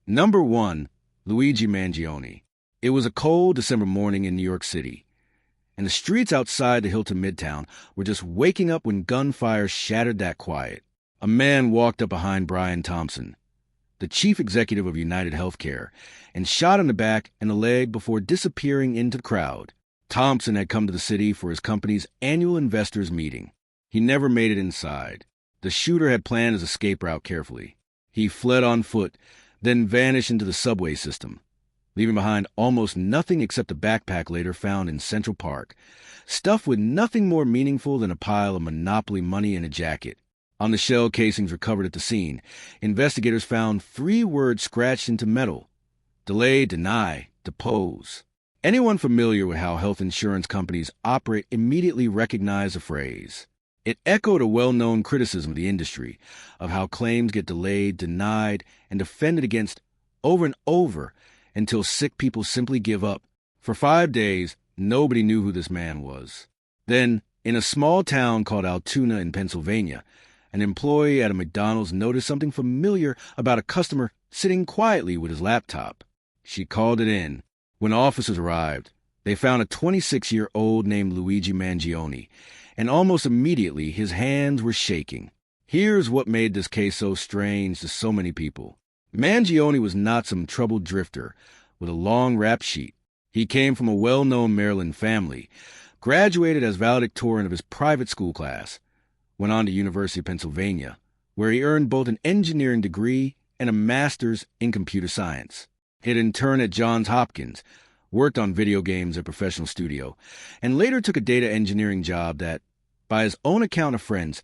Number 1. Luigi Mangione. It was a cold December morning in New York City, and the streets outside the Hilton Midtown were just waking up when gunfire shattered that quiet. A man walked up behind Brian Thompson, the chief executive of UnitedHealthcare, and shot in the back and the leg before disappearing into the crowd. Thompson had come to the city for his company's annual investors meeting. He never made it inside. The shooter had planned his escape route carefully. He fled on foot, then vanished into the subway system, leaving behind almost nothing except a backpack later found in Central Park, stuffed with nothing more meaningful than a pile of Monopoly money and a jacket. On the shell casings recovered at the scene, investigators found 3 words scratched into metal: delay, deny, depose. Anyone familiar with how health insurance companies operate immediately recognized the phrase. It echoed a well-known criticism of the industry, of how claims get delayed, denied, and defended against over and over until sick people simply give up. For 5 days, nobody knew who this man was. Then, in a small town called Altoona in Pennsylvania, an employee at a McDonald's noticed something familiar about a customer sitting quietly with his laptop. She called it in. When officers arrived, they found a 26-year-old named Luigi Mangione, and almost immediately his hands were shaking. Here's what made this case so strange to so many people. Mangione was not some troubled drifter with a long rap sheet. He came from a well-known Maryland family, graduated as valedictorian of his private school class, went on to University of Pennsylvania, where he earned both an engineering degree and a master's in computer science. He had interned at Johns Hopkins, worked on video games at a professional studio, and later took a data engineering job that, by his own account of friends,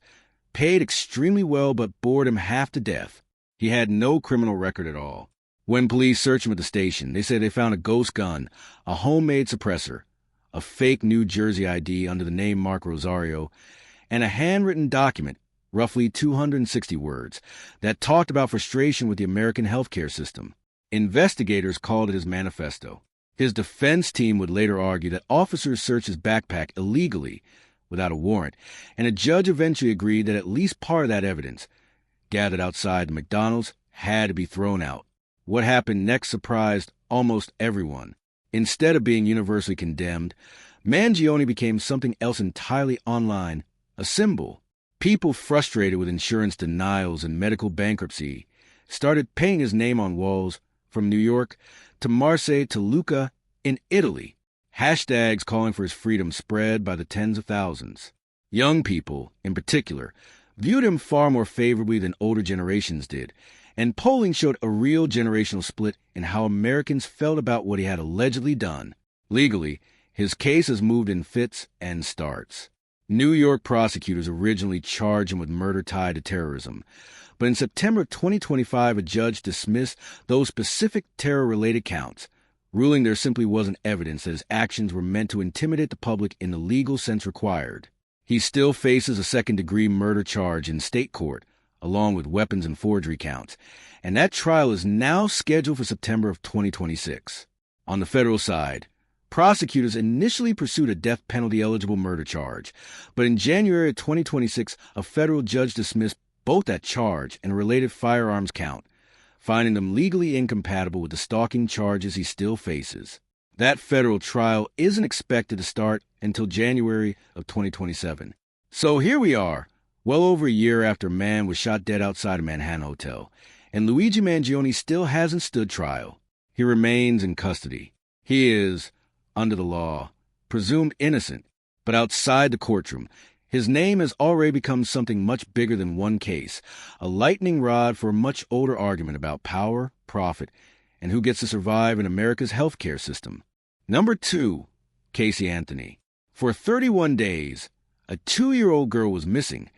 paid extremely well but bored him half to death. He had no criminal record at all. When police searched him at the station, they said they found a ghost gun, a homemade suppressor, a fake New Jersey ID under the name Mark Rosario, and a handwritten document, roughly 260 words, that talked about frustration with the American healthcare system. Investigators called it his manifesto. His defense team would later argue that officers searched his backpack illegally, without a warrant, and a judge eventually agreed that at least part of that evidence, gathered outside the McDonald's, had to be thrown out. What happened next surprised almost everyone. Instead of being universally condemned, Mangione became something else entirely online, a symbol. People frustrated with insurance denials and medical bankruptcy started painting his name on walls from New York to Marseille to Lucca in Italy. Hashtags calling for his freedom spread by the tens of thousands. Young people, in particular, viewed him far more favorably than older generations did, and polling showed a real generational split in how Americans felt about what he had allegedly done. Legally, his case has moved in fits and starts. New York prosecutors originally charged him with murder tied to terrorism, but in September 2025, a judge dismissed those specific terror-related counts, ruling there simply wasn't evidence that his actions were meant to intimidate the public in the legal sense required. He still faces a second-degree murder charge in state court, along with weapons and forgery counts, and that trial is now scheduled for September of 2026. On the federal side, prosecutors initially pursued a death penalty-eligible murder charge, but in January of 2026, a federal judge dismissed both that charge and a related firearms count, finding them legally incompatible with the stalking charges he still faces. That federal trial isn't expected to start until January of 2027. So here we are, well over a year after a man was shot dead outside a Manhattan hotel, and Luigi Mangione still hasn't stood trial. He remains in custody. He is, under the law, presumed innocent, but outside the courtroom, his name has already become something much bigger than one case, a lightning rod for a much older argument about power, profit, and who gets to survive in America's healthcare system. Number 2, Casey Anthony. For 31 days, a 2-year-old girl was missing,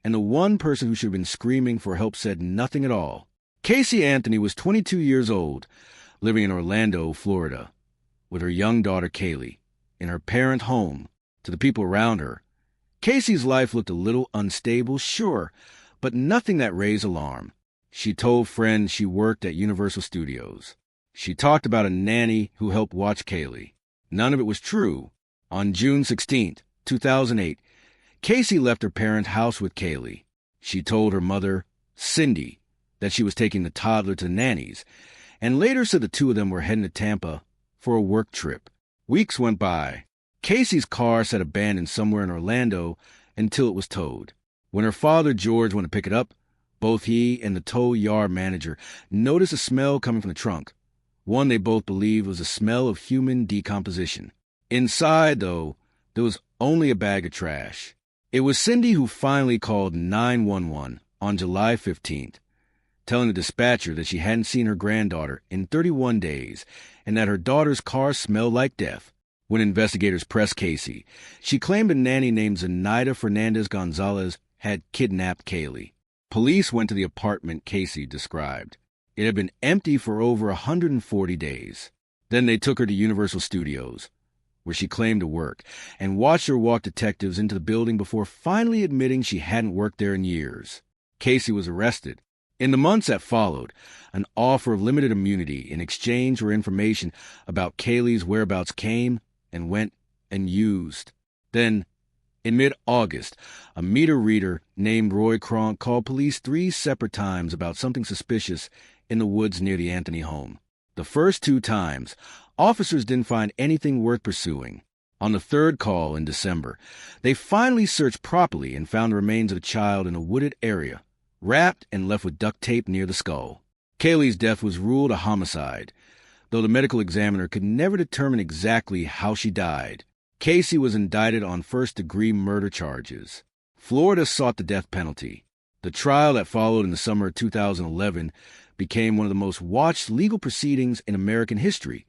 and the one person who should have been screaming for help said nothing at all. Casey Anthony was 22 years old, living in Orlando, Florida, with her young daughter Kaylee, in her parent home. To the people around her, Casey's life looked a little unstable, sure, but nothing that raised alarm. She told friends she worked at Universal Studios. She talked about a nanny who helped watch Kaylee. None of it was true. On June 16, 2008, Casey left her parents' house with Kaylee. She told her mother, Cindy, that she was taking the toddler to the nanny's, and later said the two of them were heading to Tampa for a work trip. Weeks went by. Casey's car sat abandoned somewhere in Orlando until it was towed. When her father, George, went to pick it up, both he and the tow yard manager noticed a smell coming from the trunk. One they both believed was the smell of human decomposition. Inside, though, there was only a bag of trash. It was Cindy who finally called 911 on July 15th, telling the dispatcher that she hadn't seen her granddaughter in 31 days and that her daughter's car smelled like death. When investigators pressed Casey, she claimed a nanny named Zenaida Fernandez Gonzalez had kidnapped Kaylee. Police went to the apartment Casey described. It had been empty for over 140 days. Then they took her to Universal Studios, where she claimed to work, and watched her walk detectives into the building before finally admitting she hadn't worked there in years. Casey was arrested. In the months that followed, an offer of limited immunity in exchange for information about Kaylee's whereabouts came and went and used. Then, in mid-August, a meter reader named Roy Kronk called police 3 separate times about something suspicious in the woods near the Anthony home. The first 2 times, officers didn't find anything worth pursuing. On the 3rd call in December, they finally searched properly and found the remains of a child in a wooded area, wrapped and left with duct tape near the skull. Kaylee's death was ruled a homicide, though the medical examiner could never determine exactly how she died. Casey was indicted on first-degree murder charges. Florida sought the death penalty. The trial that followed in the summer of 2011 became one of the most watched legal proceedings in American history,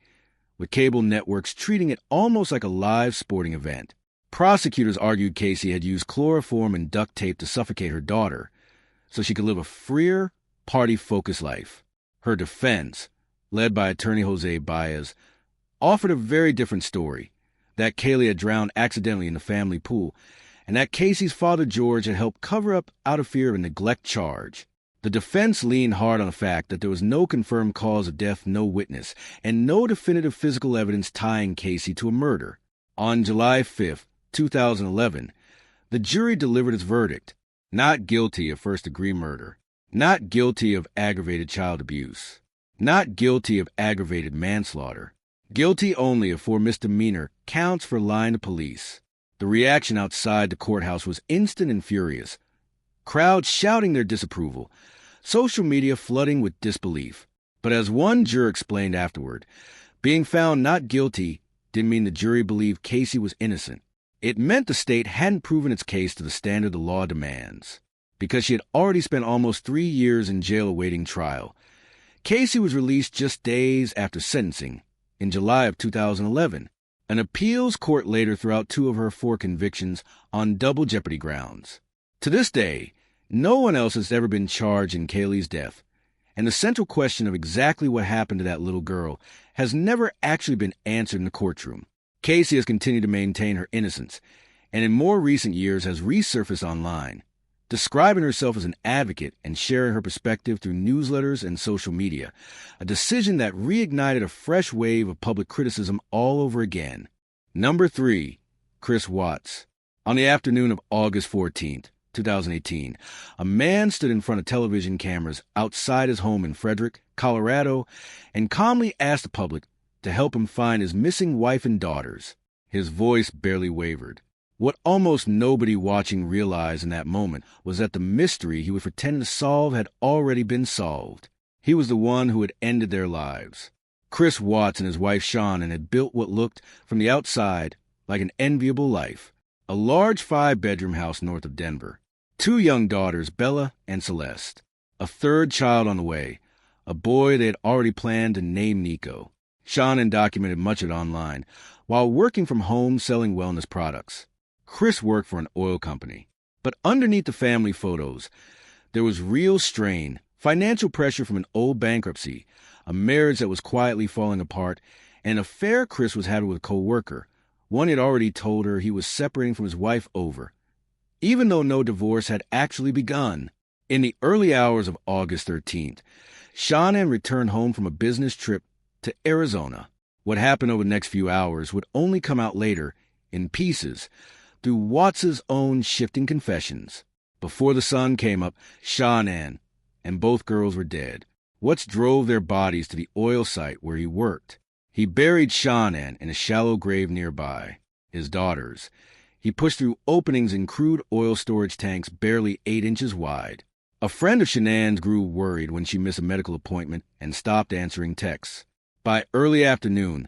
with cable networks treating it almost like a live sporting event. Prosecutors argued Casey had used chloroform and duct tape to suffocate her daughter so she could live a freer, party-focused life. Her defense, led by attorney Jose Baez, offered a very different story, that Kaylee had drowned accidentally in the family pool, and that Casey's father George had helped cover up out of fear of a neglect charge. The defense leaned hard on the fact that there was no confirmed cause of death, no witness, and no definitive physical evidence tying Casey to a murder. On July 5, 2011, the jury delivered its verdict: not guilty of first-degree murder, not guilty of aggravated child abuse, not guilty of aggravated manslaughter, guilty only of 4 misdemeanor counts for lying to police. The reaction outside the courthouse was instant and furious. Crowds shouting their disapproval, social media flooding with disbelief. But as one juror explained afterward, being found not guilty didn't mean the jury believed Casey was innocent. It meant the state hadn't proven its case to the standard the law demands. Because she had already spent almost 3 years in jail awaiting trial, Casey was released just days after sentencing, in July of 2011. An appeals court later threw out 2 of her 4 convictions on double jeopardy grounds. To this day, no one else has ever been charged in Kaylee's death, and the central question of exactly what happened to that little girl has never actually been answered in the courtroom. Casey has continued to maintain her innocence, and in more recent years has resurfaced online, describing herself as an advocate and sharing her perspective through newsletters and social media, a decision that reignited a fresh wave of public criticism all over again. Number 3, Chris Watts. On the afternoon of August 14th, 2018, a man stood in front of television cameras outside his home in Frederick, Colorado, and calmly asked the public to help him find his missing wife and daughters. His voice barely wavered. What almost nobody watching realized in that moment was that the mystery he was pretending to solve had already been solved. He was the one who had ended their lives. Chris Watts and his wife Shannon had built what looked, from the outside, like an enviable life. A large 5-bedroom house north of Denver. 2 young daughters, Bella and Celeste. A 3rd child on the way, a boy they had already planned to name Nico. Shannon documented much of it online, while working from home selling wellness products. Chris worked for an oil company. But underneath the family photos, there was real strain, financial pressure from an old bankruptcy, a marriage that was quietly falling apart, and an affair Chris was having with a co-worker, one he had already told her he was separating from his wife over, even though no divorce had actually begun. In the early hours of August 13th, Shannon returned home from a business trip to Arizona. What happened over the next few hours would only come out later, in pieces, through Watts' own shifting confessions. Before the sun came up, Shannon and both girls were dead. Watts drove their bodies to the oil site where he worked. He buried Shannon in a shallow grave nearby. His daughters. He pushed through openings in crude oil storage tanks barely 8 inches wide. A friend of Shannon's grew worried when she missed a medical appointment and stopped answering texts. By early afternoon,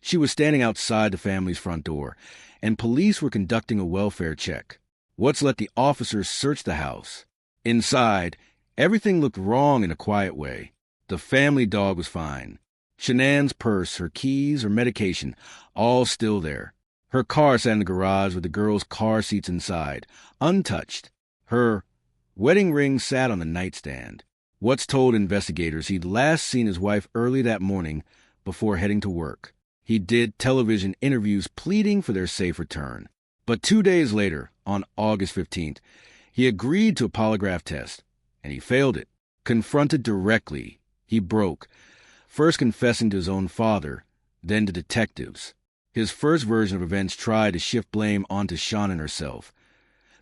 she was standing outside the family's front door, and police were conducting a welfare check. Watts let the officers search the house. Inside, everything looked wrong in a quiet way. The family dog was fine. Shannon's purse, her keys, her medication, all still there. Her car sat in the garage with the girls' car seats inside, untouched. Her wedding ring sat on the nightstand. Watts told investigators he'd last seen his wife early that morning before heading to work. He did television interviews pleading for their safe return. But 2 days later, on August 15th, he agreed to a polygraph test, and he failed it. Confronted directly, he broke, first confessing to his own father, then to detectives. His first version of events tried to shift blame onto Shannon herself,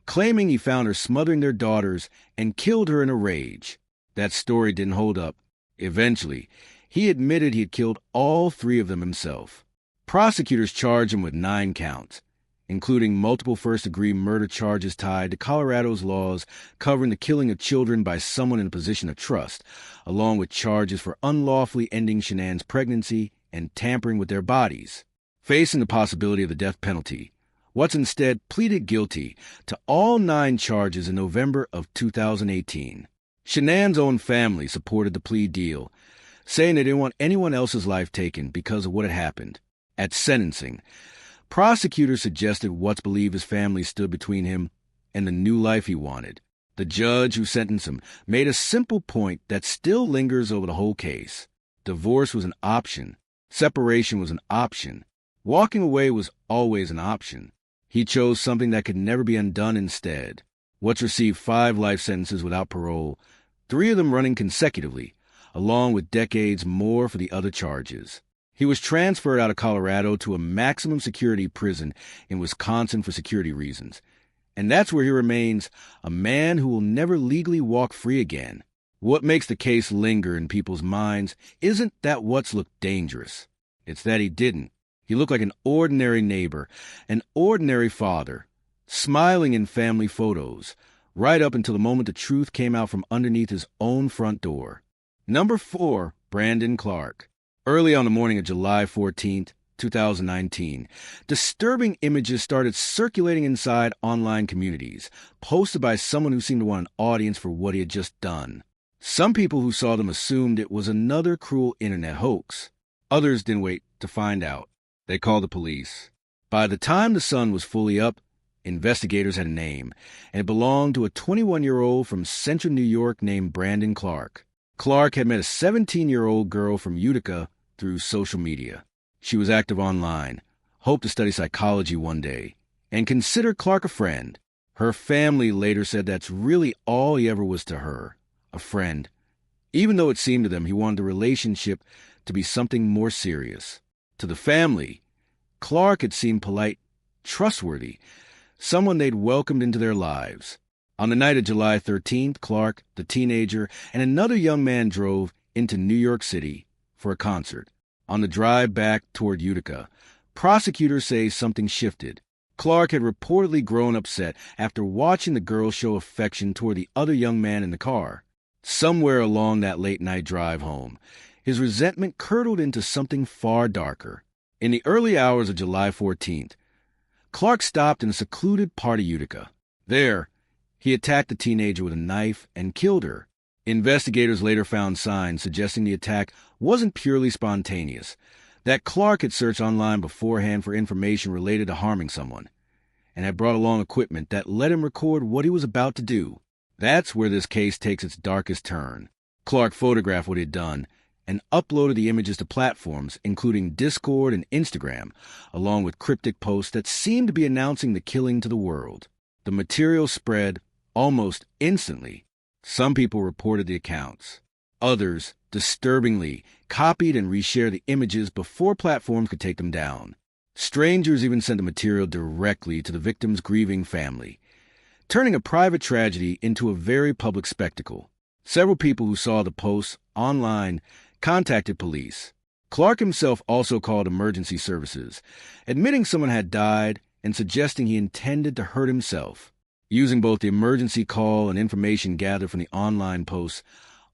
claiming he found her smothering their daughters and killed her in a rage. That story didn't hold up. Eventually, he admitted he had killed all 3 of them himself. Prosecutors charged him with 9 counts, including multiple first-degree murder charges tied to Colorado's laws covering the killing of children by someone in a position of trust, along with charges for unlawfully ending Shannon's pregnancy and tampering with their bodies. Facing the possibility of the death penalty, Watts instead pleaded guilty to all 9 charges in November of 2018. Shannon's own family supported the plea deal, saying they didn't want anyone else's life taken because of what had happened. At sentencing, prosecutors suggested Watts believed his family stood between him and the new life he wanted. The judge who sentenced him made a simple point that still lingers over the whole case. Divorce was an option. Separation was an option. Walking away was always an option. He chose something that could never be undone instead. Watts received 5 life sentences without parole, 3 of them running consecutively, along with decades more for the other charges. He was transferred out of Colorado to a maximum security prison in Wisconsin for security reasons. And that's where he remains, a man who will never legally walk free again. What makes the case linger in people's minds isn't that Watts looked dangerous. It's that he didn't. He looked like an ordinary neighbor, an ordinary father, smiling in family photos, right up until the moment the truth came out from underneath his own front door. Number 4, Brandon Clark. Early on the morning of July 14th, 2019, disturbing images started circulating inside online communities, posted by someone who seemed to want an audience for what he had just done. Some people who saw them assumed it was another cruel internet hoax. Others didn't wait to find out. They called the police. By the time the sun was fully up, investigators had a name, and it belonged to a 21-year-old from central New York named Brandon Clark. Clark had met a 17-year-old girl from Utica through social media. She was active online, hoped to study psychology one day, and considered Clark a friend. Her family later said that's really all he ever was to her, a friend, even though it seemed to them he wanted the relationship to be something more serious. To the family, Clark had seemed polite, trustworthy, someone they'd welcomed into their lives. On the night of July 13th, Clark, the teenager, and another young man drove into New York City for a concert. On the drive back toward Utica, prosecutors say something shifted. Clark had reportedly grown upset after watching the girl show affection toward the other young man in the car. Somewhere along that late-night drive home, his resentment curdled into something far darker. In the early hours of July 14th, Clark stopped in a secluded part of Utica. There, he attacked the teenager with a knife and killed her. Investigators later found signs suggesting the attack wasn't purely spontaneous, that Clark had searched online beforehand for information related to harming someone, and had brought along equipment that let him record what he was about to do. That's where this case takes its darkest turn. Clark photographed what he had done and uploaded the images to platforms, including Discord and Instagram, along with cryptic posts that seemed to be announcing the killing to the world. The material spread almost instantly. Some people reported the accounts. Others, disturbingly, copied and reshared the images before platforms could take them down. Strangers even sent the material directly to the victim's grieving family, turning a private tragedy into a very public spectacle. Several people who saw the posts online contacted police. Clark himself also called emergency services, admitting someone had died and suggesting he intended to hurt himself. Using both the emergency call and information gathered from the online posts,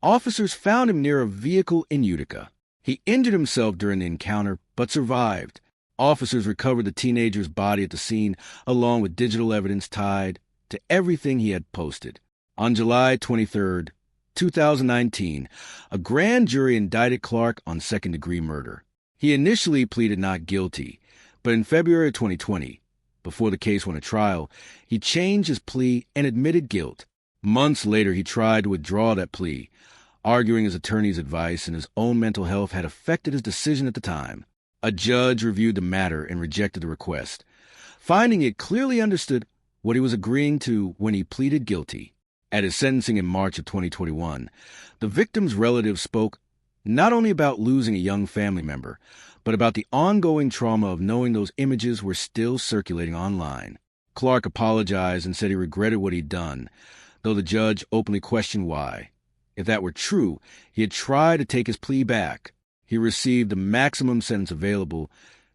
officers found him near a vehicle in Utica. He injured himself during the encounter, but survived. Officers recovered the teenager's body at the scene, along with digital evidence tied to everything he had posted. On July 23, 2019, a grand jury indicted Clark on second-degree murder. He initially pleaded not guilty, but in February 2020, before the case went to trial, he changed his plea and admitted guilt. Months later, he tried to withdraw that plea, arguing his attorney's advice and his own mental health had affected his decision at the time. A judge reviewed the matter and rejected the request, finding it clearly understood what he was agreeing to when he pleaded guilty. At his sentencing in March of 2021, the victim's relatives spoke not only about losing a young family member, but about the ongoing trauma of knowing those images were still circulating online. Clark apologized and said he regretted what he'd done, though the judge openly questioned why. If that were true, he had tried to take his plea back. He received the maximum sentence available,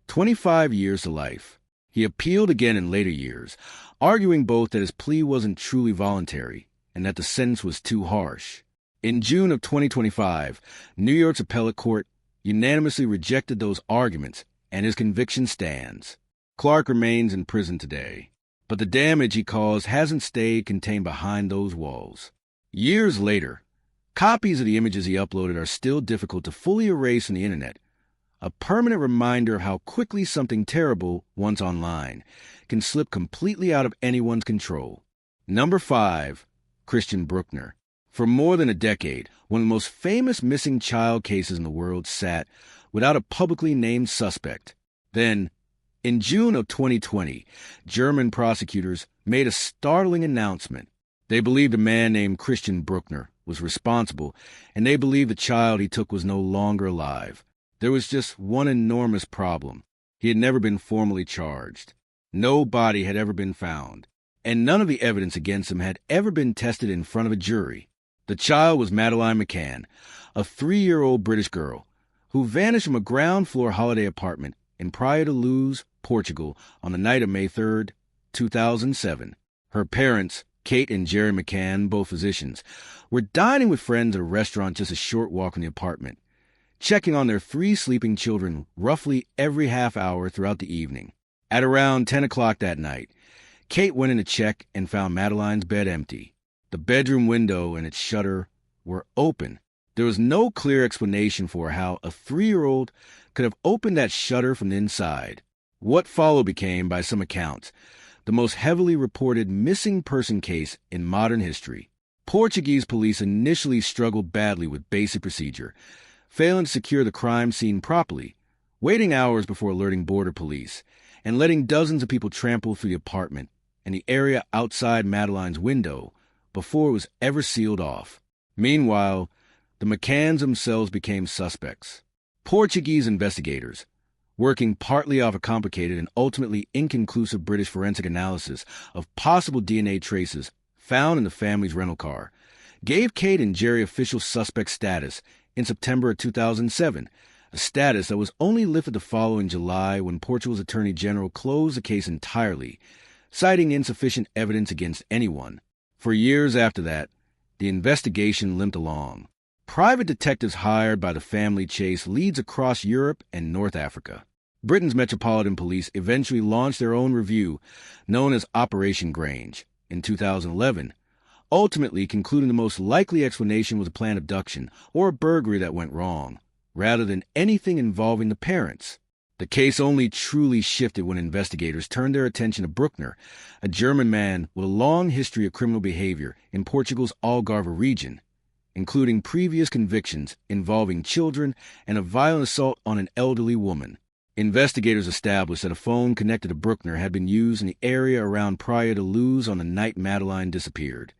25 years to life. He appealed again in later years, arguing both that his plea wasn't truly voluntary and that the sentence was too harsh. In June of 2025, New York's appellate court unanimously rejected those arguments, and his conviction stands. Clark remains in prison today, but the damage he caused hasn't stayed contained behind those walls. Years later, copies of the images he uploaded are still difficult to fully erase from the internet, a permanent reminder of how quickly something terrible, once online, can slip completely out of anyone's control. Number 5. Christian Brückner. For more than a decade, one of the most famous missing child cases in the world sat without a publicly named suspect. Then, in June of 2020, German prosecutors made a startling announcement. They believed a man named Christian Brückner was responsible, and they believed the child he took was no longer alive. There was just one enormous problem. He had never been formally charged. No body had ever been found, and none of the evidence against him had ever been tested in front of a jury. The child was Madeleine McCann, a 3-year-old British girl who vanished from a ground-floor holiday apartment in Praia de Luz, Portugal, on the night of May 3, 2007. Her parents, Kate and Jerry McCann, both physicians, were dining with friends at a restaurant just a short walk from the apartment, checking on their 3 sleeping children roughly every half hour throughout the evening. At around 10 o'clock that night, Kate went in to check and found Madeleine's bed empty. The bedroom window and its shutter were open. There was no clear explanation for how a 3-year-old could have opened that shutter from the inside. What followed became, by some accounts, the most heavily reported missing person case in modern history. Portuguese police initially struggled badly with basic procedure, failing to secure the crime scene properly, waiting hours before alerting border police, and letting dozens of people trample through the apartment and the area outside Madeleine's window before it was ever sealed off. Meanwhile, the McCanns themselves became suspects. Portuguese investigators, working partly off a complicated and ultimately inconclusive British forensic analysis of possible DNA traces found in the family's rental car, gave Kate and Jerry official suspect status in September of 2007, a status that was only lifted the following July when Portugal's Attorney General closed the case entirely, citing insufficient evidence against anyone. For years after that, the investigation limped along. Private detectives hired by the family chased leads across Europe and North Africa. Britain's Metropolitan Police eventually launched their own review, known as Operation Grange, in 2011, ultimately concluding the most likely explanation was a planned abduction or a burglary that went wrong, rather than anything involving the parents. The case only truly shifted when investigators turned their attention to Brückner, a German man with a long history of criminal behavior in Portugal's Algarve region, including previous convictions involving children and a violent assault on an elderly woman. Investigators established that a phone connected to Brückner had been used in the area around Praia de Luz on the night Madeleine disappeared,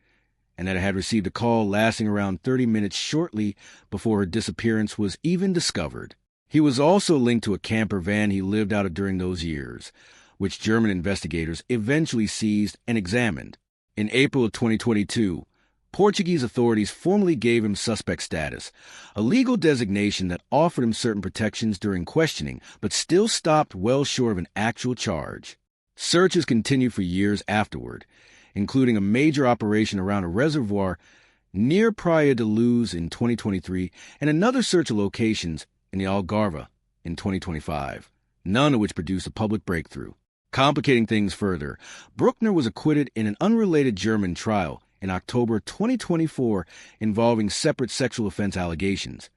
and that it had received a call lasting around 30 minutes shortly before her disappearance was even discovered. He was also linked to a camper van he lived out of during those years, which German investigators eventually seized and examined. In April of 2022, Portuguese authorities formally gave him suspect status, a legal designation that offered him certain protections during questioning, but still stopped well short of an actual charge. Searches continued for years afterward, including a major operation around a reservoir near Praia de Luz in 2023 and another search of locations in the Algarve in 2025, none of which produced a public breakthrough. Complicating things further, Brückner was acquitted in an unrelated German trial in October 2024 involving separate sexual offense allegations,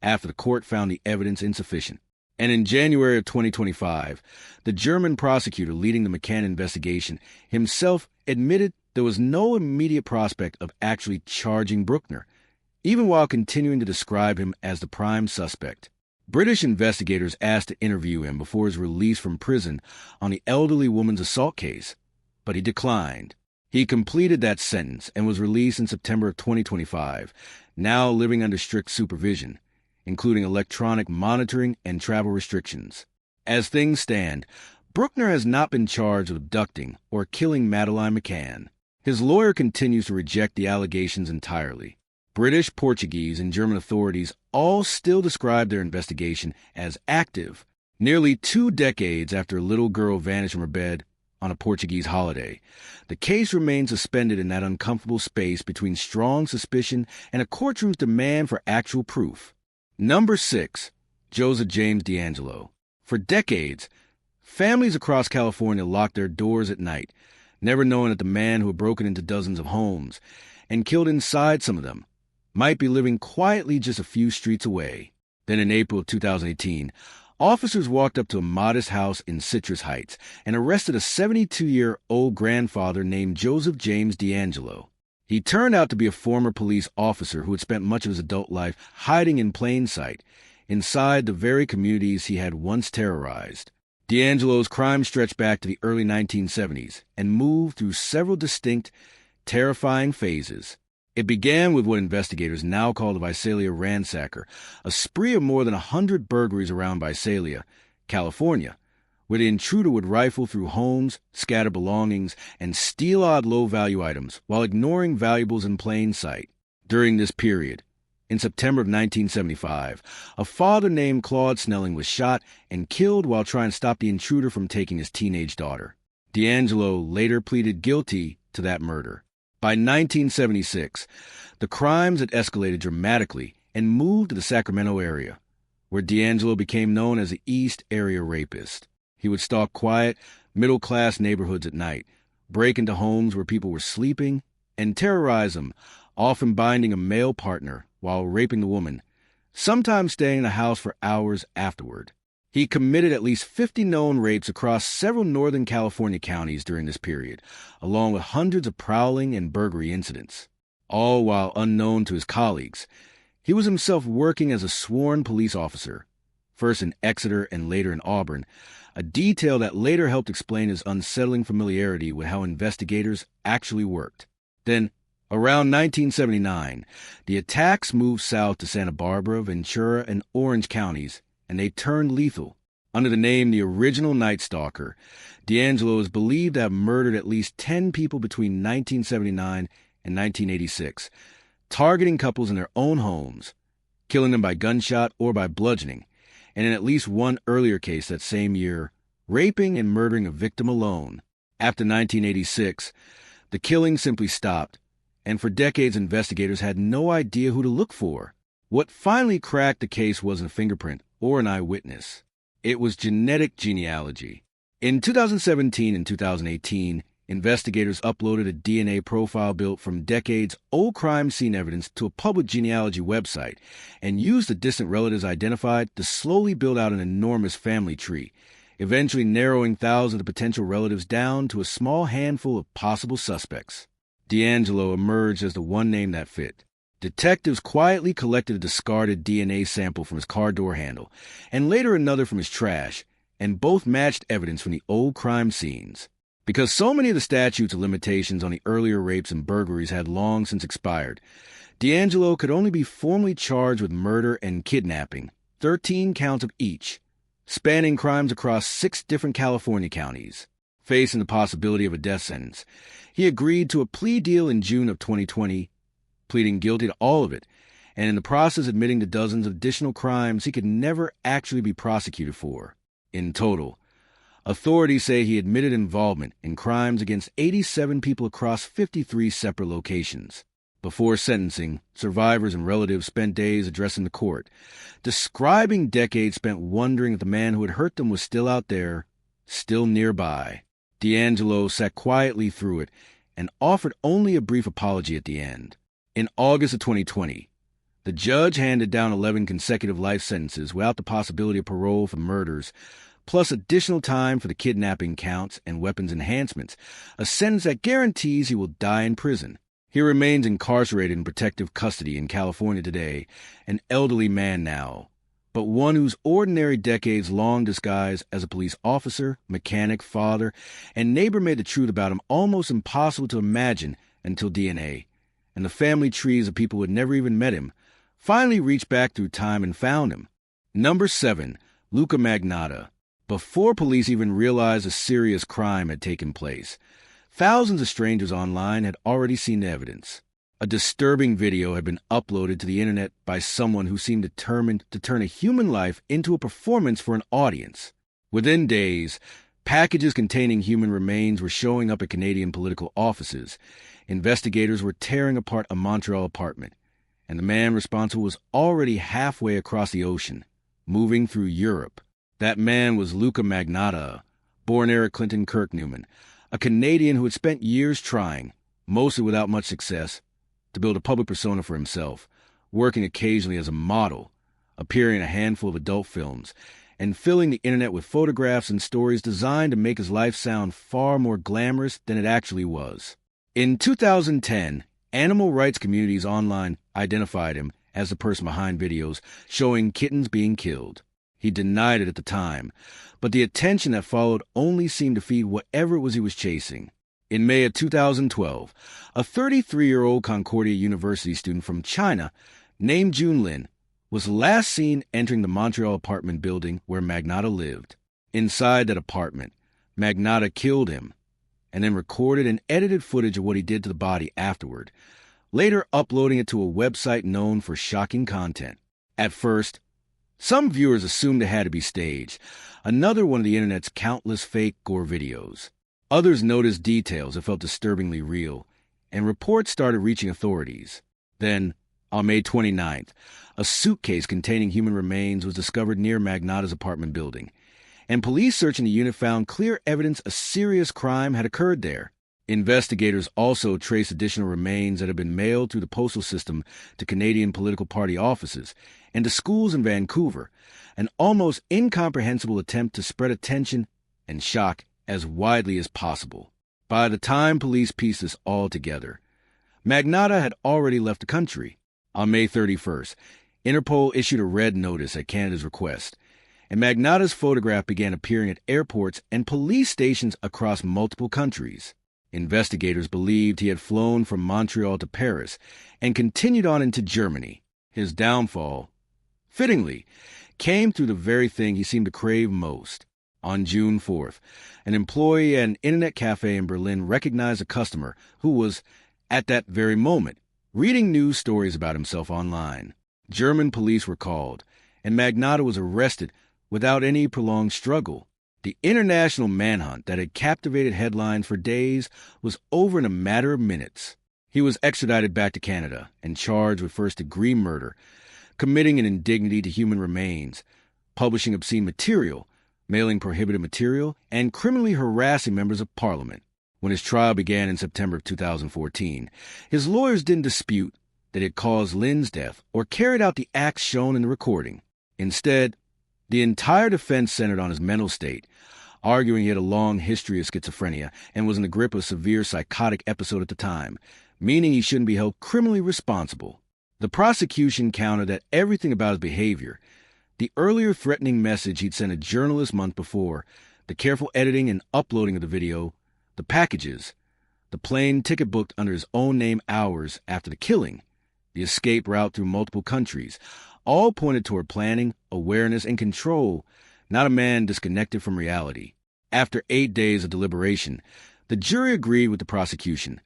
after the court found the evidence insufficient. And in January of 2025, the German prosecutor leading the McCann investigation himself admitted there was no immediate prospect of actually charging Brückner, even while continuing to describe him as the prime suspect. British investigators asked to interview him before his release from prison on the elderly woman's assault case, but he declined. He completed that sentence and was released in September of 2025, now living under strict supervision, including electronic monitoring and travel restrictions. As things stand, Brückner has not been charged with abducting or killing Madeleine McCann. His lawyer continues to reject the allegations entirely. British, Portuguese, and German authorities all still describe their investigation as active, nearly 2 decades after a little girl vanished from her bed on a Portuguese holiday. The case remains suspended in that uncomfortable space between strong suspicion and a courtroom's demand for actual proof. Number 6. Joseph James DeAngelo. For decades, families across California locked their doors at night, never knowing that the man who had broken into dozens of homes and killed inside some of them might be living quietly just a few streets away. Then in April of 2018, officers walked up to a modest house in Citrus Heights and arrested a 72-year-old grandfather named Joseph James DeAngelo. He turned out to be a former police officer who had spent much of his adult life hiding in plain sight inside the very communities he had once terrorized. DeAngelo's crime stretched back to the early 1970s and moved through several distinct, terrifying phases. It began with what investigators now call the Visalia Ransacker, a spree of more than 100 burglaries around Visalia, California, where the intruder would rifle through homes, scatter belongings, and steal odd low-value items while ignoring valuables in plain sight. During this period, in September of 1975, a father named Claude Snelling was shot and killed while trying to stop the intruder from taking his teenage daughter. DeAngelo later pleaded guilty to that murder. By 1976, the crimes had escalated dramatically and moved to the Sacramento area, where DeAngelo became known as the East Area Rapist. He would stalk quiet, middle-class neighborhoods at night, break into homes where people were sleeping, and terrorize them, often binding a male partner while raping the woman, sometimes staying in the house for hours afterward. He committed at least 50 known rapes across several Northern California counties during this period, along with hundreds of prowling and burglary incidents. All while unknown to his colleagues, he was himself working as a sworn police officer, first in Exeter and later in Auburn, a detail that later helped explain his unsettling familiarity with how investigators actually worked. Then, around 1979, the attacks moved south to Santa Barbara, Ventura, and Orange counties, and they turned lethal. Under the name the Original Night Stalker, DeAngelo is believed to have murdered at least 10 people between 1979 and 1986, targeting couples in their own homes, killing them by gunshot or by bludgeoning, and in at least one earlier case that same year, raping and murdering a victim alone. After 1986, the killing simply stopped, and for decades investigators had no idea who to look for. What finally cracked the case wasn't a fingerprint or an eyewitness. It was genetic genealogy. In 2017 and 2018, investigators uploaded a DNA profile built from decades-old crime scene evidence to a public genealogy website and used the distant relatives identified to slowly build out an enormous family tree, eventually narrowing thousands of potential relatives down to a small handful of possible suspects. DeAngelo emerged as the one name that fit. Detectives quietly collected a discarded DNA sample from his car door handle, and later another from his trash, and both matched evidence from the old crime scenes. Because so many of the statutes of limitations on the earlier rapes and burglaries had long since expired, DeAngelo could only be formally charged with murder and kidnapping, 13 counts of each, spanning crimes across 6 different California counties. Facing the possibility of a death sentence, he agreed to a plea deal in June of 2020 pleading guilty to all of it, and in the process admitting to dozens of additional crimes he could never actually be prosecuted for. In total, authorities say he admitted involvement in crimes against 87 people across 53 separate locations. Before sentencing, survivors and relatives spent days addressing the court, describing decades spent wondering if the man who had hurt them was still out there, still nearby. D'Angelo sat quietly through it and offered only a brief apology at the end. In August of 2020, the judge handed down 11 consecutive life sentences without the possibility of parole for murders, plus additional time for the kidnapping counts and weapons enhancements, a sentence that guarantees he will die in prison. He remains incarcerated in protective custody in California today, an elderly man now, but one whose ordinary decades-long disguise as a police officer, mechanic, father, and neighbor made the truth about him almost impossible to imagine until DNA, and the family trees of people who had never even met him, finally reached back through time and found him. Number 7, Luka Magnotta. Before police even realized a serious crime had taken place, thousands of strangers online had already seen the evidence. A disturbing video had been uploaded to the internet by someone who seemed determined to turn a human life into a performance for an audience. Within days, packages containing human remains were showing up at Canadian political offices. Investigators were tearing apart a Montreal apartment, and the man responsible was already halfway across the ocean, moving through Europe. That man was Luka Magnotta, born Eric Clinton Kirknewman, a Canadian who had spent years trying, mostly without much success, to build a public persona for himself, working occasionally as a model, appearing in a handful of adult films, and filling the internet with photographs and stories designed to make his life sound far more glamorous than it actually was. In 2010, animal rights communities online identified him as the person behind videos showing kittens being killed. He denied it at the time, but the attention that followed only seemed to feed whatever it was he was chasing. In May of 2012, a 33-year-old Concordia University student from China named Junlin was last seen entering the Montreal apartment building where Magnotta lived. Inside that apartment, Magnotta killed him and then recorded and edited footage of what he did to the body afterward, later uploading it to a website known for shocking content. At first, some viewers assumed it had to be staged, another one of the internet's countless fake gore videos. Others noticed details that felt disturbingly real, and reports started reaching authorities. Then, on May 29th, a suitcase containing human remains was discovered near Magnotta's apartment building, and police searching the unit found clear evidence a serious crime had occurred there. Investigators also traced additional remains that had been mailed through the postal system to Canadian political party offices and to schools in Vancouver, an almost incomprehensible attempt to spread attention and shock as widely as possible. By the time police pieced this all together, Magnotta had already left the country. On May 31st, Interpol issued a red notice at Canada's request, and Magnotta's photograph began appearing at airports and police stations across multiple countries. Investigators believed he had flown from Montreal to Paris and continued on into Germany. His downfall, fittingly, came through the very thing he seemed to crave most. On June 4th, an employee at an internet cafe in Berlin recognized a customer who was, at that very moment, reading news stories about himself online. German police were called, and Magnotta was arrested without any prolonged struggle. The international manhunt that had captivated headlines for days was over in a matter of minutes. He was extradited back to Canada and charged with first-degree murder, committing an indignity to human remains, publishing obscene material, mailing prohibited material, and criminally harassing members of Parliament. When his trial began in September of 2014, his lawyers didn't dispute that it caused Lynn's death or carried out the acts shown in the recording. Instead, the entire defense centered on his mental state, arguing he had a long history of schizophrenia and was in the grip of a severe psychotic episode at the time, meaning he shouldn't be held criminally responsible. The prosecution countered that everything about his behavior, the earlier threatening message he'd sent a journalist month before, the careful editing and uploading of the video, the packages, the plane ticket booked under his own name hours after the killing, the escape route through multiple countries, all pointed toward planning, awareness, and control, not a man disconnected from reality. After 8 days of deliberation, the jury agreed with the prosecution,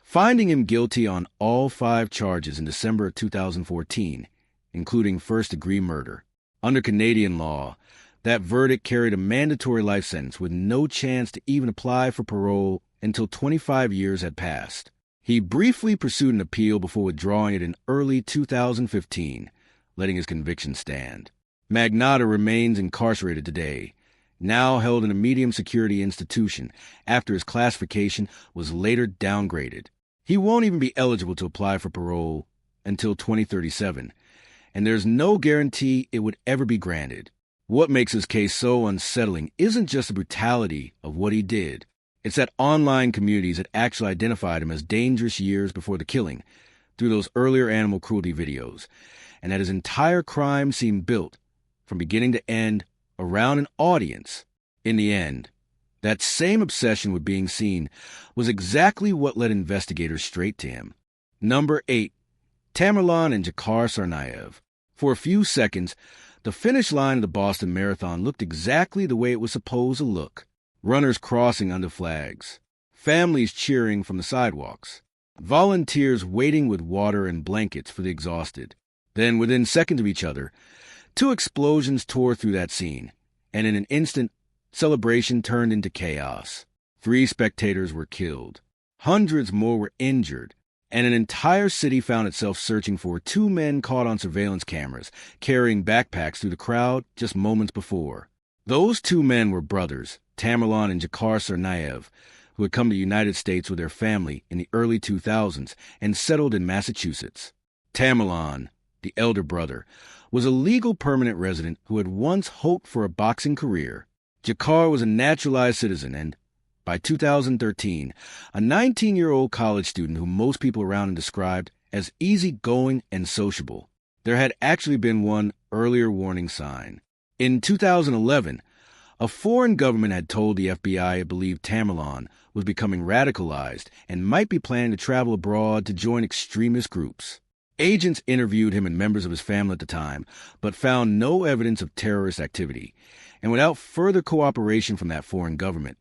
finding him guilty on all 5 charges in December of 2014, including first-degree murder. Under Canadian law, that verdict carried a mandatory life sentence with no chance to even apply for parole until 25 years had passed. He briefly pursued an appeal before withdrawing it in early 2015, letting his conviction stand. Magnotta remains incarcerated today, now held in a medium-security institution after his classification was later downgraded. He won't even be eligible to apply for parole until 2037, and there's no guarantee it would ever be granted. What makes his case so unsettling isn't just the brutality of what he did. It's that online communities had actually identified him as dangerous years before the killing through those earlier animal cruelty videos, and that his entire crime seemed built, from beginning to end, around an audience. In the end, that same obsession with being seen was exactly what led investigators straight to him. Number 8. Tamerlan and Dzhokhar Tsarnaev. For a few seconds, the finish line of the Boston Marathon looked exactly the way it was supposed to look. Runners crossing under flags, families cheering from the sidewalks, volunteers waiting with water and blankets for the exhausted. Then, within seconds of each other, 2 explosions tore through that scene, and in an instant, celebration turned into chaos. 3 spectators were killed. Hundreds more were injured, and an entire city found itself searching for 2 men caught on surveillance cameras carrying backpacks through the crowd just moments before. Those 2 men were brothers, Tamerlan and Dzhokhar Tsarnaev, who had come to the United States with their family in the early 2000s and settled in Massachusetts. Tamerlan, the elder brother, was a legal permanent resident who had once hoped for a boxing career. Dzhokhar was a naturalized citizen and, by 2013, a 19-year-old college student who most people around him described as easygoing and sociable. There had actually been one earlier warning sign. In 2011, a foreign government had told the FBI it believed Tamerlan was becoming radicalized and might be planning to travel abroad to join extremist groups. Agents interviewed him and members of his family at the time, but found no evidence of terrorist activity, and without further cooperation from that foreign government,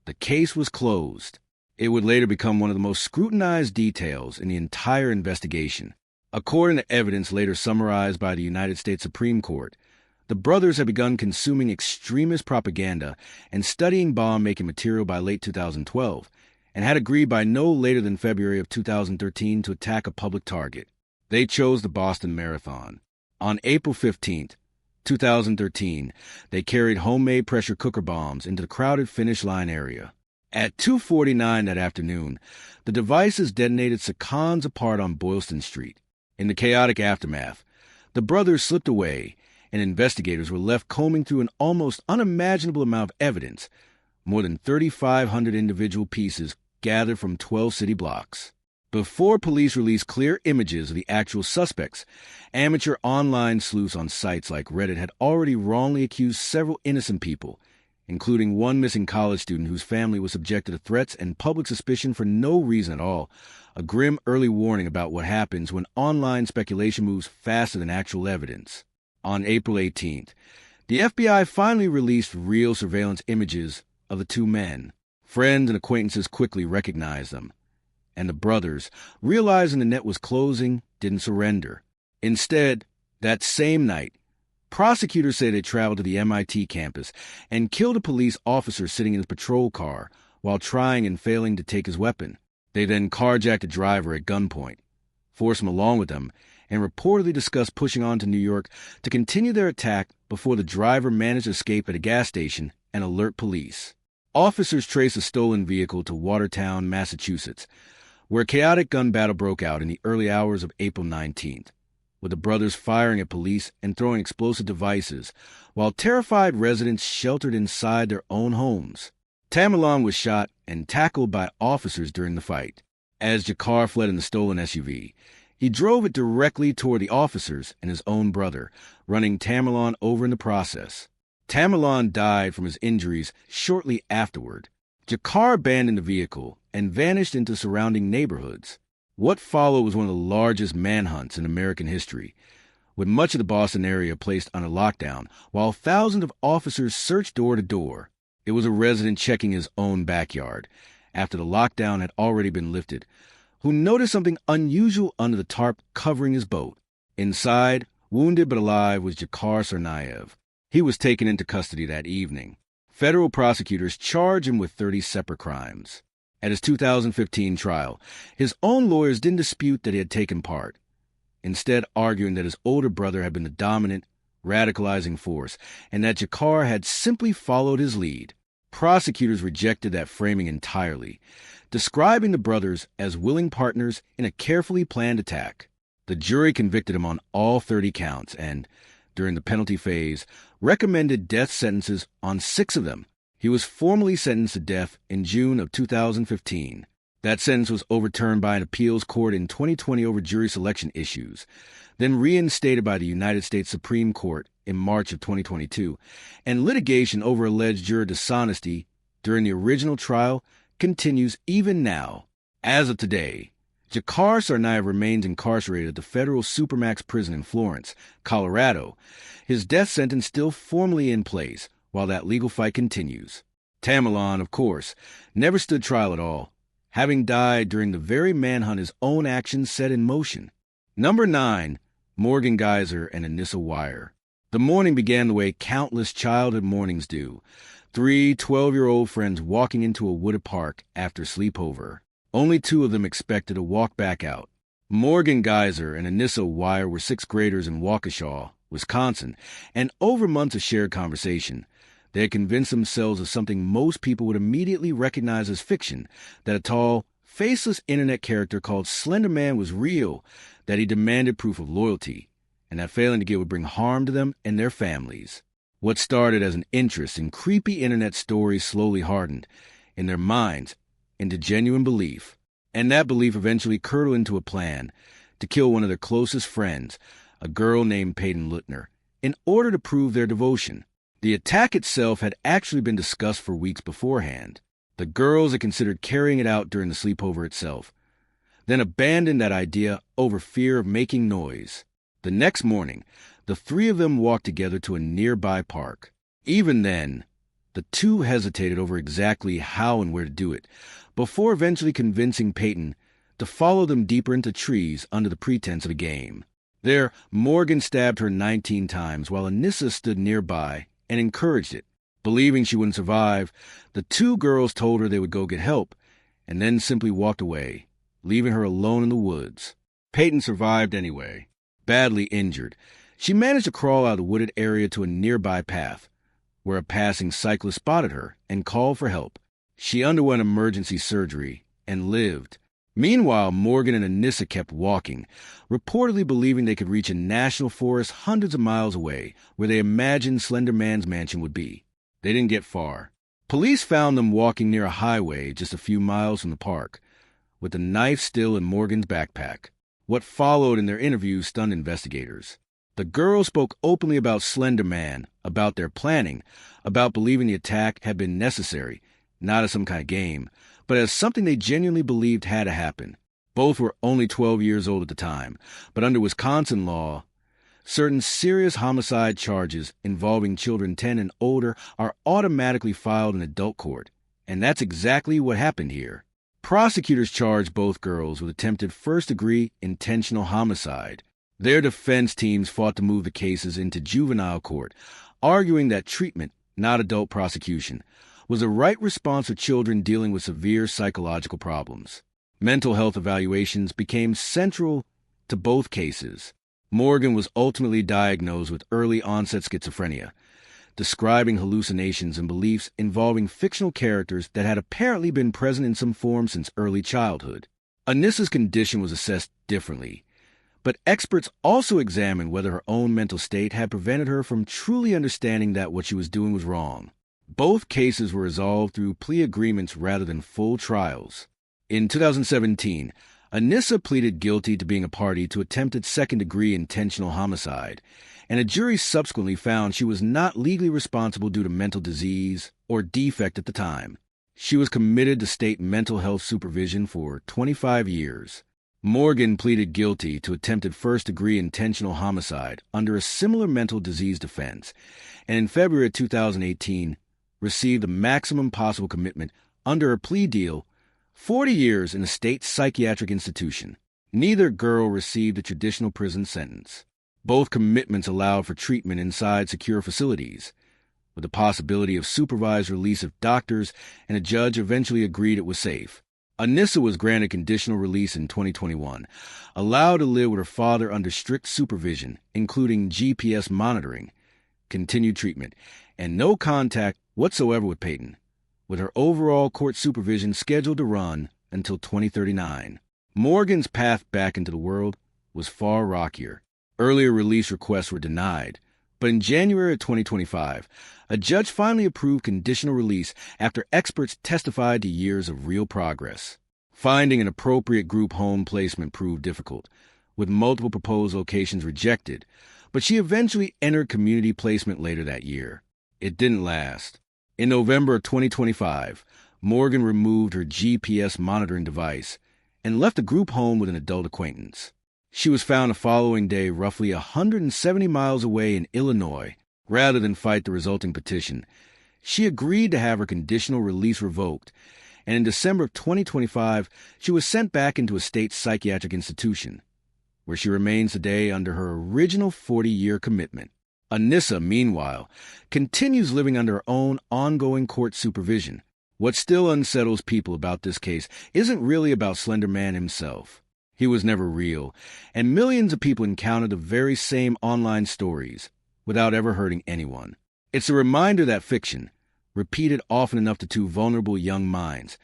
the case was closed. It would later become one of the most scrutinized details in the entire investigation. According to evidence later summarized by the United States Supreme Court, the brothers had begun consuming extremist propaganda and studying bomb-making material by late 2012, and had agreed by no later than February of 2013 to attack a public target. They chose the Boston Marathon. On April 15th, 2013, they carried homemade pressure cooker bombs into the crowded finish line area. At 2:49 that afternoon, the devices detonated seconds apart on Boylston Street. In the chaotic aftermath, the brothers slipped away, and investigators were left combing through an almost unimaginable amount of evidence, more than 3,500 individual pieces gathered from 12 city blocks. Before police released clear images of the actual suspects, amateur online sleuths on sites like Reddit had already wrongly accused several innocent people, including one missing college student whose family was subjected to threats and public suspicion for no reason at all, a grim early warning about what happens when online speculation moves faster than actual evidence. On April 18th, the FBI finally released real surveillance images of the 2 men. Friends and acquaintances quickly recognized them, and the brothers, realizing the net was closing, didn't surrender. Instead, that same night, prosecutors say they traveled to the MIT campus and killed a police officer sitting in his patrol car while trying and failing to take his weapon. They then carjacked the driver at gunpoint, forced him along with them, and reportedly discussed pushing on to New York to continue their attack before the driver managed to escape at a gas station and alert police. Officers traced the stolen vehicle to Watertown, Massachusetts, where a chaotic gun battle broke out in the early hours of April 19th, with the brothers firing at police and throwing explosive devices, while terrified residents sheltered inside their own homes. Tamerlan was shot and tackled by officers during the fight. As Dzhokhar fled in the stolen SUV, he drove it directly toward the officers and his own brother, running Tamerlan over in the process. Tamerlan died from his injuries shortly afterward. Dzhokhar abandoned the vehicle and vanished into surrounding neighborhoods. What followed was one of the largest manhunts in American history, with much of the Boston area placed under lockdown, while thousands of officers searched door to door. It was a resident checking his own backyard, after the lockdown had already been lifted, who noticed something unusual under the tarp covering his boat. Inside, wounded but alive, was Dzhokhar Tsarnaev. He was taken into custody that evening. Federal prosecutors charged him with 30 separate crimes. At his 2015 trial, his own lawyers didn't dispute that he had taken part, instead arguing that his older brother had been the dominant, radicalizing force, and that Dzhokhar had simply followed his lead. Prosecutors rejected that framing entirely, describing the brothers as willing partners in a carefully planned attack. The jury convicted him on all 30 counts and, during the penalty phase, recommended death sentences on 6 of them. He was formally sentenced to death in June of 2015. That sentence was overturned by an appeals court in 2020 over jury selection issues, then reinstated by the United States Supreme Court in March of 2022, and litigation over alleged juror dishonesty during the original trial continues even now. As of today, Dzhokhar Tsarnaev remains incarcerated at the federal Supermax prison in Florence, Colorado, his death sentence still formally in place while that legal fight continues. Tamerlan, of course, never stood trial at all, having died during the very manhunt his own actions set in motion. Number 9, Morgan Geyser and Anissa Weier. The morning began the way countless childhood mornings do. 3 12-year-old friends walking into a wooded park after sleepover. Only 2 of them expected to walk back out. Morgan Geyser and Anissa Weier were 6th graders in Waukesha, Wisconsin, and over months of shared conversation, they had convinced themselves of something most people would immediately recognize as fiction, that a tall, faceless internet character called Slender Man was real, that he demanded proof of loyalty, and that failing to give would bring harm to them and their families. What started as an interest in creepy internet stories slowly hardened, in their minds, into genuine belief, and that belief eventually curdled into a plan to kill one of their closest friends, a girl named Peyton Lutner, in order to prove their devotion. The attack itself had actually been discussed for weeks beforehand. The girls had considered carrying it out during the sleepover itself, then abandoned that idea over fear of making noise. The next morning, the 3 of them walked together to a nearby park. Even then, the 2 hesitated over exactly how and where to do it, before eventually convincing Peyton to follow them deeper into trees under the pretense of a game. There, Morgan stabbed her 19 times while Anissa stood nearby and encouraged it. Believing she wouldn't survive, the 2 girls told her they would go get help, and then simply walked away, leaving her alone in the woods. Peyton survived anyway. Badly injured, she managed to crawl out of the wooded area to a nearby path, where a passing cyclist spotted her and called for help. She underwent emergency surgery and lived. Meanwhile, Morgan and Anissa kept walking, reportedly believing they could reach a national forest hundreds of miles away, where they imagined Slender Man's mansion would be. They didn't get far. Police found them walking near a highway just a few miles from the park, with the knife still in Morgan's backpack. What followed in their interviews stunned investigators. The girls spoke openly about Slender Man, about their planning, about believing the attack had been necessary, not as some kind of game, but as something they genuinely believed had to happen. Both were only 12 years old at the time, but under Wisconsin law, certain serious homicide charges involving children 10 and older are automatically filed in adult court, and that's exactly what happened here. Prosecutors charged both girls with attempted first-degree intentional homicide. Their defense teams fought to move the cases into juvenile court, arguing that treatment, not adult prosecution, was the right response to children dealing with severe psychological problems. Mental health evaluations became central to both cases. Morgan was ultimately diagnosed with early-onset schizophrenia, describing hallucinations and beliefs involving fictional characters that had apparently been present in some form since early childhood. Anissa's condition was assessed differently, but experts also examined whether her own mental state had prevented her from truly understanding that what she was doing was wrong. Both cases were resolved through plea agreements rather than full trials. In 2017, Anissa pleaded guilty to being a party to attempted second-degree intentional homicide, and a jury subsequently found she was not legally responsible due to mental disease or defect at the time. She was committed to state mental health supervision for 25 years. Morgan pleaded guilty to attempted first-degree intentional homicide under a similar mental disease defense, and in February of 2018, received the maximum possible commitment under a plea deal 40 years in a state psychiatric institution. Neither girl received a traditional prison sentence. Both commitments allowed for treatment inside secure facilities, with the possibility of supervised release if doctors and a judge eventually agreed it was safe. Anissa was granted conditional release in 2021, allowed to live with her father under strict supervision, including GPS monitoring, continued treatment, and no contact whatsoever with Peyton, with her overall court supervision scheduled to run until 2039. Morgan's path back into the world was far rockier. Earlier release requests were denied, but in January of 2025, a judge finally approved conditional release after experts testified to years of real progress. Finding an appropriate group home placement proved difficult, with multiple proposed locations rejected, but she eventually entered community placement later that year. It didn't last. In November of 2025, Morgan removed her GPS monitoring device and left the group home with an adult acquaintance. She was found the following day roughly 170 miles away in Illinois. Rather than fight the resulting petition, she agreed to have her conditional release revoked, and in December of 2025, she was sent back into a state psychiatric institution, where she remains today under her original 40-year commitment. Anissa, meanwhile, continues living under her own ongoing court supervision. What still unsettles people about this case isn't really about Slender Man himself. He was never real, and millions of people encounter the very same online stories without ever hurting anyone. It's a reminder that fiction, repeated often enough to two vulnerable young minds,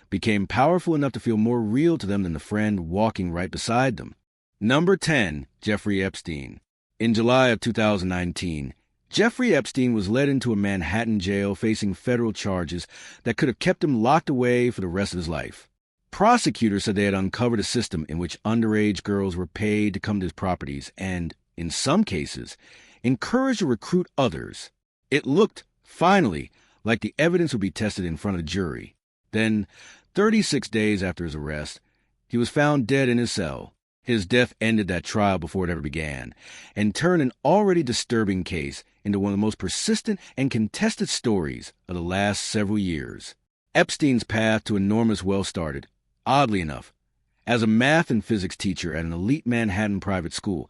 became powerful enough to feel more real to them than the friend walking right beside them. Number 10. Jeffrey Epstein. In July of 2019, Jeffrey Epstein was led into a Manhattan jail facing federal charges that could have kept him locked away for the rest of his life. Prosecutors said they had uncovered a system in which underage girls were paid to come to his properties and, in some cases, encouraged to recruit others. It looked, finally, like the evidence would be tested in front of the jury. Then, 36 days after his arrest, he was found dead in his cell. His death ended that trial before it ever began, and turned an already disturbing case into one of the most persistent and contested stories of the last several years. Epstein's path to enormous wealth started, oddly enough, as a math and physics teacher at an elite Manhattan private school,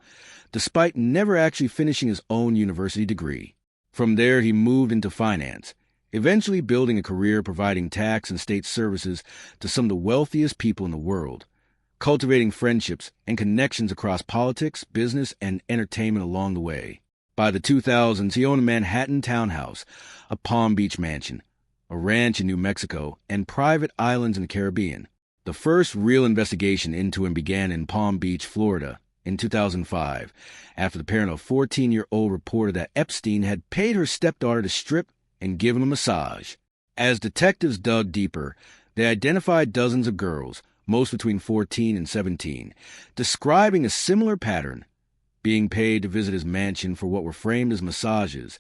despite never actually finishing his own university degree. From there, he moved into finance, eventually building a career providing tax and state services to some of the wealthiest people in the world, cultivating friendships and connections across politics, business, and entertainment along the way. By the 2000s, he owned a Manhattan townhouse, a Palm Beach mansion, a ranch in New Mexico, and private islands in the Caribbean. The first real investigation into him began in Palm Beach, Florida, in 2005, after the parent of a 14-year-old reported that Epstein had paid her stepdaughter to strip and give him a massage. As detectives dug deeper, they identified dozens of girls, most between 14 and 17, describing a similar pattern, being paid to visit his mansion for what were framed as massages,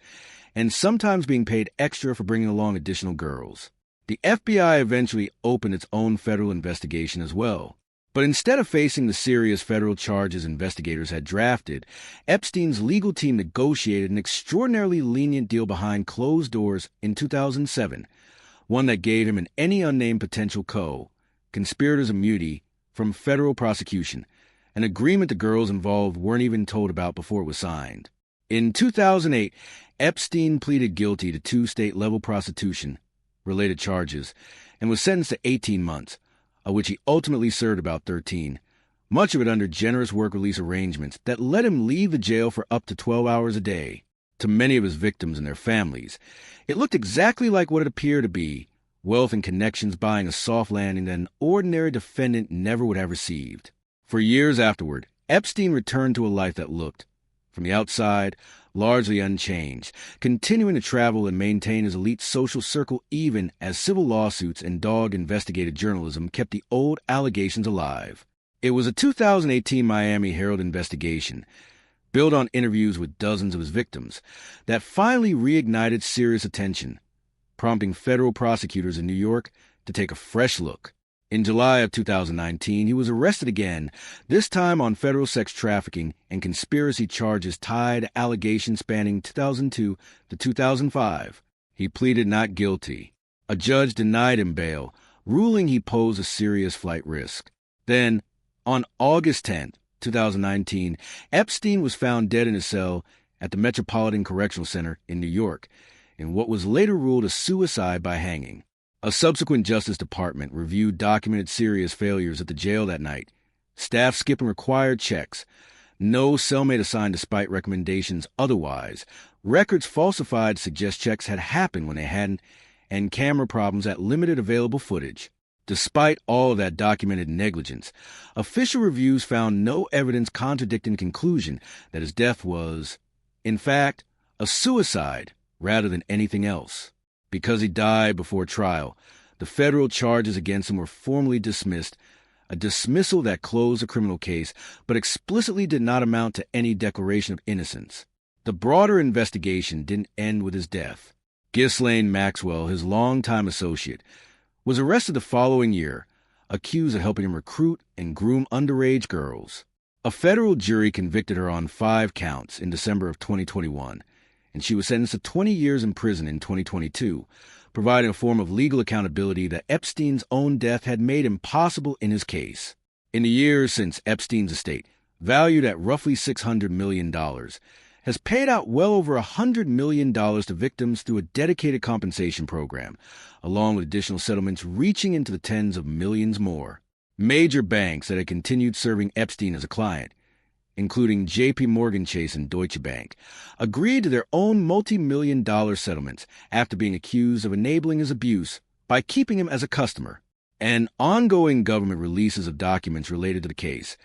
and sometimes being paid extra for bringing along additional girls. The FBI eventually opened its own federal investigation as well. But instead of facing the serious federal charges investigators had drafted, Epstein's legal team negotiated an extraordinarily lenient deal behind closed doors in 2007, one that gave him and any unnamed potential conspirators immunity from federal prosecution, an agreement the girls involved weren't even told about before it was signed. In 2008, Epstein pleaded guilty to 2 state-level prostitution-related charges and was sentenced to 18 months, of which he ultimately served about 13, much of it under generous work release arrangements that let him leave the jail for up to 12 hours a day. To many of his victims and their families, it looked exactly like what it appeared to be, wealth and connections buying a soft landing that an ordinary defendant never would have received. For years afterward, Epstein returned to a life that looked, from the outside, largely unchanged, continuing to travel and maintain his elite social circle even as civil lawsuits and dog investigative journalism kept the old allegations alive. It was a 2018 Miami Herald investigation, built on interviews with dozens of his victims, that finally reignited serious attention, prompting federal prosecutors in New York to take a fresh look. In July of 2019, he was arrested again, this time on federal sex trafficking and conspiracy charges tied to allegations spanning 2002 to 2005. He pleaded not guilty. A judge denied him bail, ruling he posed a serious flight risk. Then, on August 10, 2019, Epstein was found dead in his cell at the Metropolitan Correctional Center in New York, in what was later ruled a suicide by hanging. A subsequent Justice Department reviewed documented serious failures at the jail that night. Staff skipping required checks, no cellmate assigned despite recommendations otherwise, records falsified to suggest checks had happened when they hadn't, and camera problems that limited available footage. Despite all of that documented negligence, official reviews found no evidence contradicting the conclusion that his death was, in fact, a suicide rather than anything else. Because he died before trial, the federal charges against him were formally dismissed, a dismissal that closed the criminal case but explicitly did not amount to any declaration of innocence. The broader investigation didn't end with his death. Ghislaine Maxwell, his longtime associate, was arrested the following year, accused of helping him recruit and groom underage girls. A federal jury convicted her on 5 counts in December of 2021, and she was sentenced to 20 years in prison in 2022, providing a form of legal accountability that Epstein's own death had made impossible in his case. In the years since, Epstein's estate, valued at roughly $600 million, has paid out well over $100 million to victims through a dedicated compensation program, along with additional settlements reaching into the tens of millions more. Major banks that had continued serving Epstein as a client, including J.P. Morgan Chase and Deutsche Bank, agreed to their own multi-million-dollar settlements after being accused of enabling his abuse by keeping him as a customer. And ongoing government releases of documents related to the case,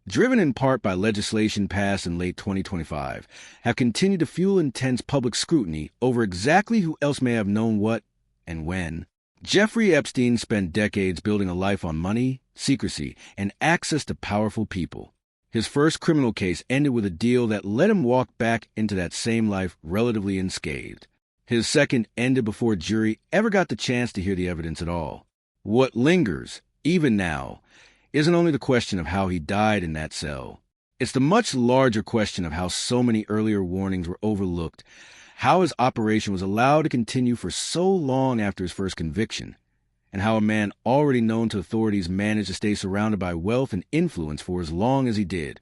driven in part by legislation passed in late 2025, have continued to fuel intense public scrutiny over exactly who else may have known what and when. Jeffrey Epstein spent decades building a life on money, secrecy, and access to powerful people. His first criminal case ended with a deal that let him walk back into that same life relatively unscathed. His second ended before a jury ever got the chance to hear the evidence at all. What lingers, even now, isn't only the question of how he died in that cell. It's the much larger question of how so many earlier warnings were overlooked, how his operation was allowed to continue for so long after his first conviction, and how a man already known to authorities managed to stay surrounded by wealth and influence for as long as he did.